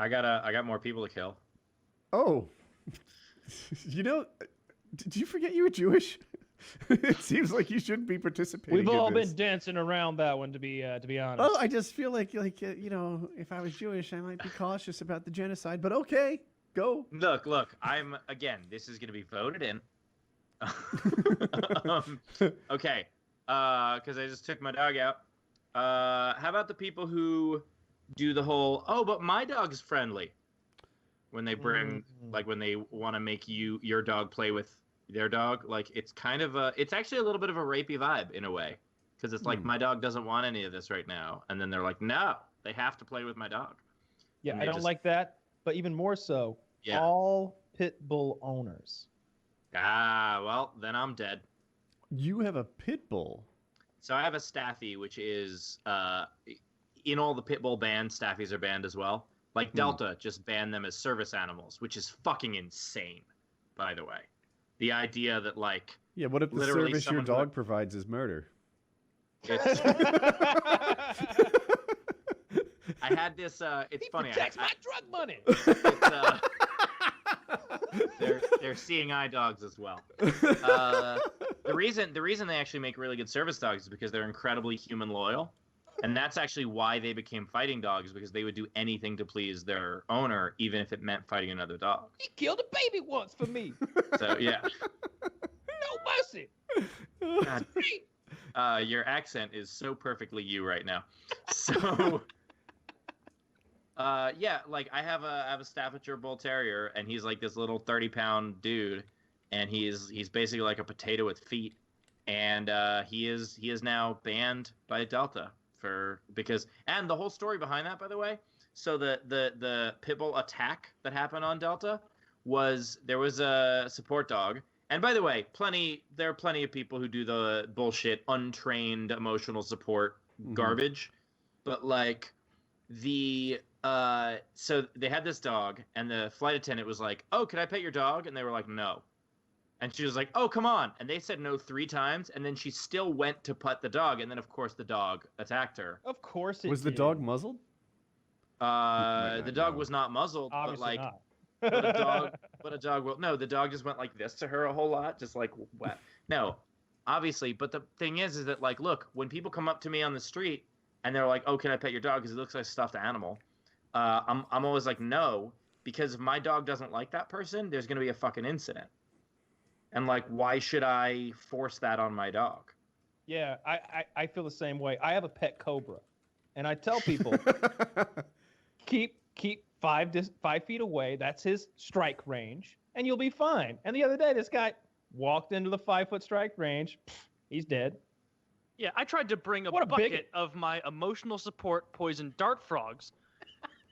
I got more people to kill. Oh, did you forget you were Jewish? It seems like you shouldn't be participating. We've all in this. been dancing around that one, to be honest. Well, I just feel like if I was Jewish, I might be cautious about the genocide. But okay, go. Look. This is gonna be voted in. Okay, because I just took my dog out. How about the people who do the whole, oh, but my dog's friendly, when they bring, like, when they want to make your dog play with their dog, like, it's kind of it's actually a little bit of a rapey vibe in a way, because it's like, my dog doesn't want any of this right now, and then they're like, no, they have to play with my dog. Yeah, I don't like that, but even more so, all pit bull owners. Ah, well, then I'm dead. You have a pit bull. So I have a Staffy, which is in all the pit bull bans, Staffies are banned as well. Like Delta just banned them as service animals, which is fucking insane, by the way. The idea that, like, what if the service your dog provides is murder? I had this. It's funny. Protects my drug money. They're seeing eye dogs as well. The reason they actually make really good service dogs is because they're incredibly human loyal, and that's actually why they became fighting dogs, because they would do anything to please their owner, even if it meant fighting another dog. He killed a baby once for me. So yeah. No mercy. God. Your accent is so perfectly you right now. So. Like I have a Staffordshire Bull Terrier, and he's like this little 30-pound dude, and he's basically like a potato with feet, and he is now banned by Delta and the whole story behind that, by the way. So the pit bull attack that happened on Delta was there was a support dog, and by the way, there are plenty of people who do the bullshit untrained emotional support garbage, but like so they had this dog, and the flight attendant was like, oh, can I pet your dog? And they were like, no. And she was like, oh, come on. And they said no 3 times, and then she still went to pet the dog, and then, of course, the dog attacked her. Of course it Was the dog muzzled? The dog was not muzzled, Obviously but, like, not. but a dog will... No, the dog just went like this to her a whole lot, just like, what? No, obviously. But the thing is that, like, look, when people come up to me on the street, and they're like, oh, can I pet your dog? Because it looks like a stuffed animal. I'm always like, no, because if my dog doesn't like that person, there's going to be a fucking incident. And, like, why should I force that on my dog? Yeah, I feel the same way. I have a pet cobra, and I tell people, keep 5 feet away. That's his strike range, and you'll be fine. And the other day, this guy walked into the 5-foot strike range. He's dead. Yeah, I tried to bring a bucket of my emotional support poison dart frogs,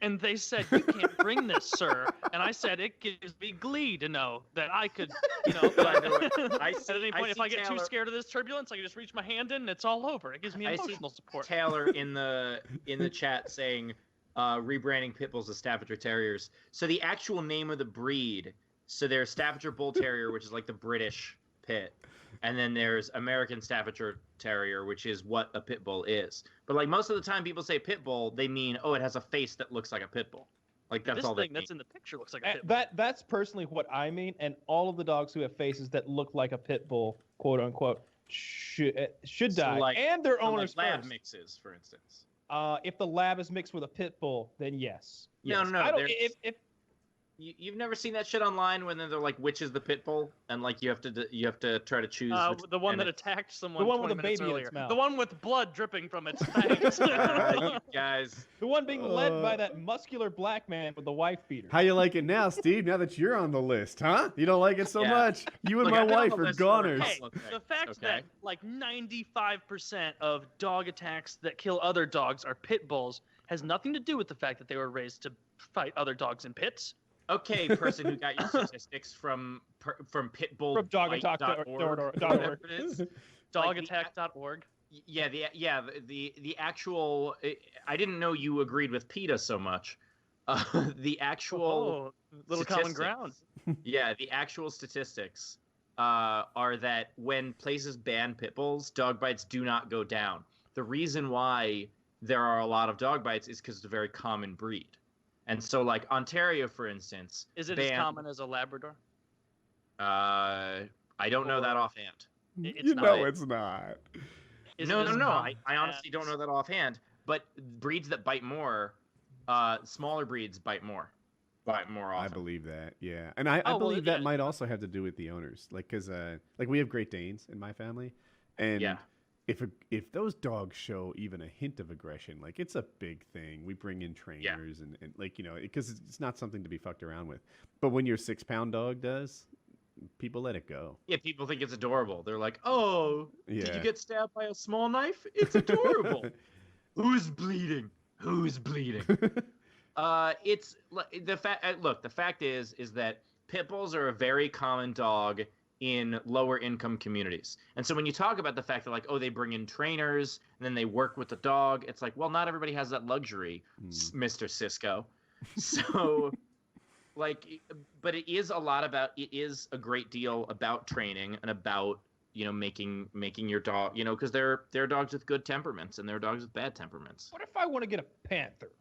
and they said, you can't bring this, sir. And I said, it gives me glee to know that I could, at any point, if I get too scared of this turbulence, I can just reach my hand in and it's all over. It gives me emotional support. Taylor in the chat saying, rebranding pit bulls as Staffordshire Terriers. So the actual name of the breed, so there's Staffordshire Bull Terrier, which is like the British pit. And then there's American Staffordshire Terrier, which is what a pit bull is. But, like, most of the time people say pit bull, they mean, oh, it has a face that looks like a pit bull. Like, that's all they mean. This thing that's in the picture looks like a pit bull. That's personally what I mean, and all of the dogs who have faces that look like a pit bull, quote unquote, should die. Like, and their owners like lab first. mixes, for instance. If the lab is mixed with a pit bull, then yes. No. I don't, if You've never seen that shit online when they're like, which is the pit bull, and like you have to try to choose. The one that attacked someone. The one with 20 the minutes baby in earlier. its mouth. The one with blood dripping from its fangs. You guys. The one being led by that muscular black man with the wife beater. How you like it now, Steve? Now that you're on the list, huh? You don't like it so much? You and my wife are goners. Hey, the fact that like 95% of dog attacks that kill other dogs are pit bulls has nothing to do with the fact that they were raised to fight other dogs in pits. Okay, person who got your statistics from pitbull From dogattack.org. Dogattack.org. Yeah, the actual. I didn't know you agreed with PETA so much. The actual little common ground. Yeah, the actual statistics are that when places ban pit bulls, dog bites do not go down. The reason why there are a lot of dog bites is because it's a very common breed. And so, like Ontario, for instance, Is it as common as a Labrador? I don't know that offhand. It's It's not. No. I honestly don't know that offhand. But breeds that bite more, smaller breeds bite more often. I believe that, yeah. And I believe that might also have to do with the owners. Like, because like we have Great Danes in my family. And if those dogs show even a hint of aggression, like it's a big thing. We bring in trainers and like, you know, because it's not something to be fucked around with. But when your 6-pound dog does, people let it go. Yeah, people think it's adorable. They're like, oh, did you get stabbed by a small knife? It's adorable. Who's bleeding? Who's bleeding? It's the fact. Look, the fact is that pit bulls are a very common dog in lower income communities. And so when you talk about the fact that like, oh, they bring in trainers and then they work with the dog, it's like, well, not everybody has that luxury, Mr. Cisco. So like, but it is a great deal about training and about, you know, making your dog, you know, because there are dogs with good temperaments and there are dogs with bad temperaments. What if I want to get a panther?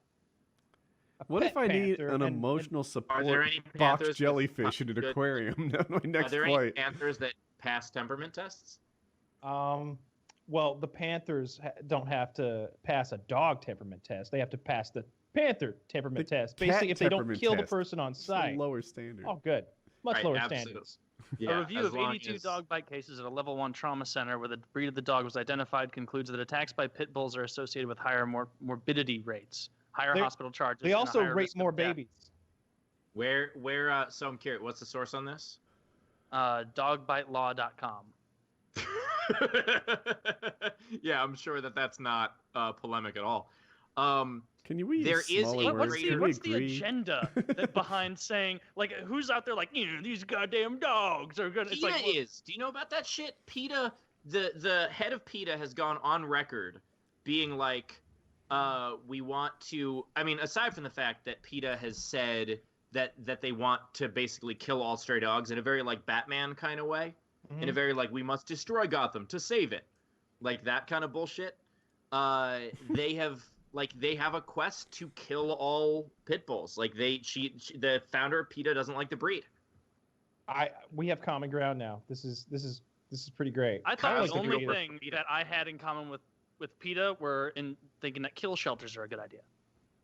What if I need an emotional support box jellyfish in an aquarium? My next Are there flight. any panthers that pass temperament tests? Well, the panthers don't have to pass a dog temperament test. They have to pass the panther temperament test. Basically, if they don't kill the person on site. Lower standard. Oh, good. Much lower standards. A review of 82 dog bite cases at a level 1 trauma center where the breed of the dog was identified concludes that attacks by pit bulls are associated with higher morbidity rates, higher hospital charges. They also rate more babies. Where? So I'm curious. What's the source on this? Dogbitelaw.com. Yeah, I'm sure that's not polemic at all. Can you there is what's the agenda behind saying, like, who's out there like, you know, these goddamn dogs are gonna? PETA is. Do you know about that shit? PETA, the head of PETA has gone on record being like, we want to. I mean, aside from the fact that PETA has said that they want to basically kill all stray dogs in a very like Batman kind of way, in a very like we must destroy Gotham to save it, like that kind of bullshit. They have a quest to kill all pit bulls. Like the founder of PETA doesn't like the breed. We have common ground now. This is pretty great. I thought the only thing that I had in common with PETA were in thinking that kill shelters are a good idea.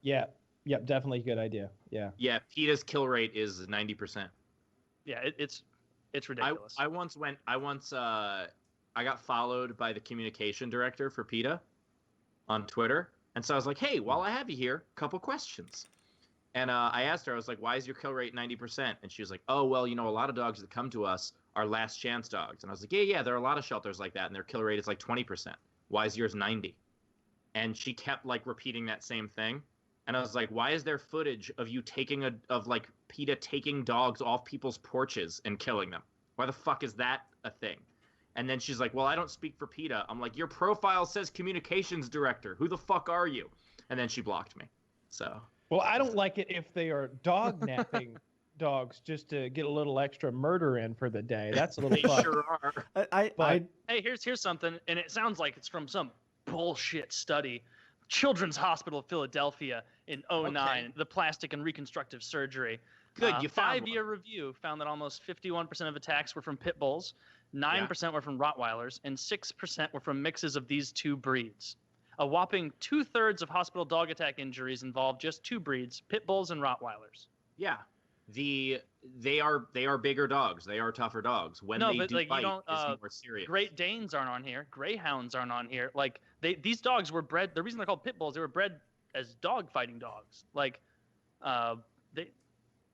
Yeah. Yep, definitely a good idea. Yeah. Yeah, PETA's kill rate is 90%. Yeah, it's ridiculous. I got followed by the communication director for PETA on Twitter. And so I was like, hey, while I have you here, a couple questions. And I asked her, I was like, why is your kill rate 90%? And she was like, oh, well, you know, a lot of dogs that come to us are last chance dogs. And I was like, yeah, there are a lot of shelters like that, and their kill rate is like 20%. Why is yours 90? And she kept like repeating that same thing. And I was like, why is there footage of you of PETA taking dogs off people's porches and killing them? Why the fuck is that a thing? And then she's like, well, I don't speak for PETA. I'm like, your profile says communications director. Who the fuck are you? And then she blocked me. So. Well, I don't like it if they are dog napping dogs just to get a little extra murder in for the day. That's a little fun. They sure are. Hey, here's something, and it sounds like it's from some bullshit study. Children's Hospital of Philadelphia in 2009, the plastic and reconstructive surgery. Good, you found 5-year review found that almost 51% of attacks were from pit bulls, 9% were from Rottweilers, and 6% were from mixes of these two breeds. A whopping 2/3 of hospital dog attack injuries involved just two breeds, pit bulls and Rottweilers. Yeah, they are bigger dogs. They are tougher dogs. When they do bite, it's more serious. Great Danes aren't on here. Greyhounds aren't on here. Like these dogs were bred. The reason they're called pit bulls, they were bred as dog fighting dogs. Like,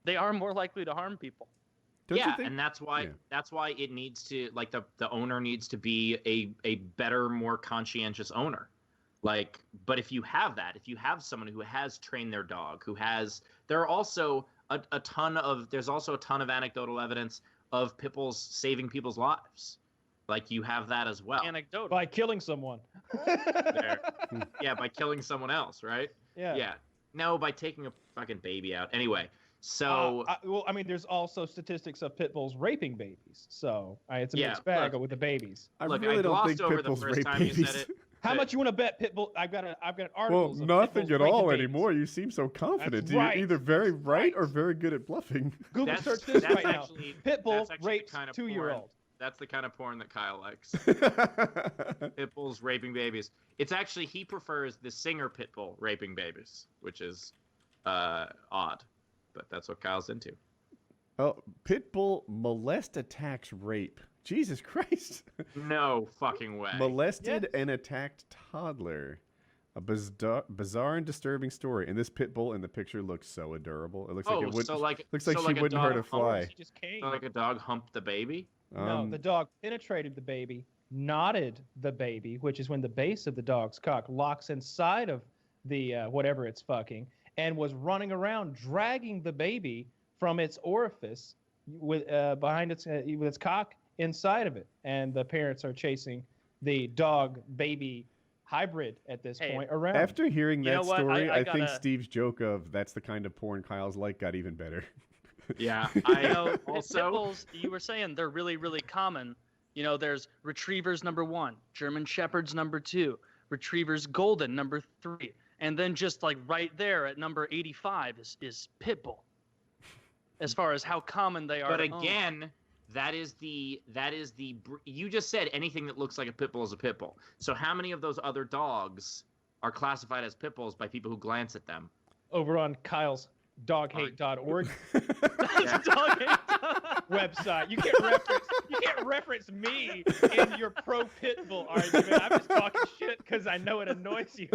they are more likely to harm people. And that's why it needs to, like, the owner needs to be a better, more conscientious owner. Like, but if you have someone who has trained their dog, there's also a ton of anecdotal evidence of pit bulls saving people's lives. Like, you have that as well. Anecdotal. By killing someone. Yeah, by killing someone else, right? Yeah. No, by taking a fucking baby out. Anyway, so... I mean, there's also statistics of pit bulls raping babies. So, it's a mixed bag with the babies. I really don't think pit bulls rape babies. How much you want to bet Pitbull? I've got articles. Well, nothing at all anymore. You seem so confident. That's right. You're either very right or very good at bluffing. Google search this right now. Pitbull rapes 2-year-old. That's the kind of porn that Kyle likes. Pitbulls raping babies. It's actually, he prefers the singer Pitbull raping babies, which is odd, but that's what Kyle's into. Oh, Pitbull molest, attacks, rape. Jesus Christ. No fucking way. Molested and attacked toddler. A bizarre and disturbing story. And this Pitbull in the picture looks so adorable. It looks like it would. Looks like she wouldn't hurt a fly. She just came. So like a dog humped the baby. No, the dog penetrated the baby, knotted the baby, which is when the base of the dog's cock locks inside of the whatever it's fucking, and was running around dragging the baby from its orifice with behind its with its cock inside of it, and the parents are chasing the dog baby hybrid at this point around. After hearing that story, I think Steve's joke of "that's the kind of porn Kyle's like" got even better. Yeah, also pitbulls, you were saying they're really, really common. You know, there's retrievers #1, German shepherds #2, retrievers golden #3, and then just like right there at number 85 is pitbull. As far as how common they are. But again, that is the you just said anything that looks like a pitbull is a pitbull. So how many of those other dogs are classified as pitbulls by people who glance at them? Over on Kyle's doghate.org website. You can't reference me in your pro pitbull argument. I'm just talking shit because I know it annoys you.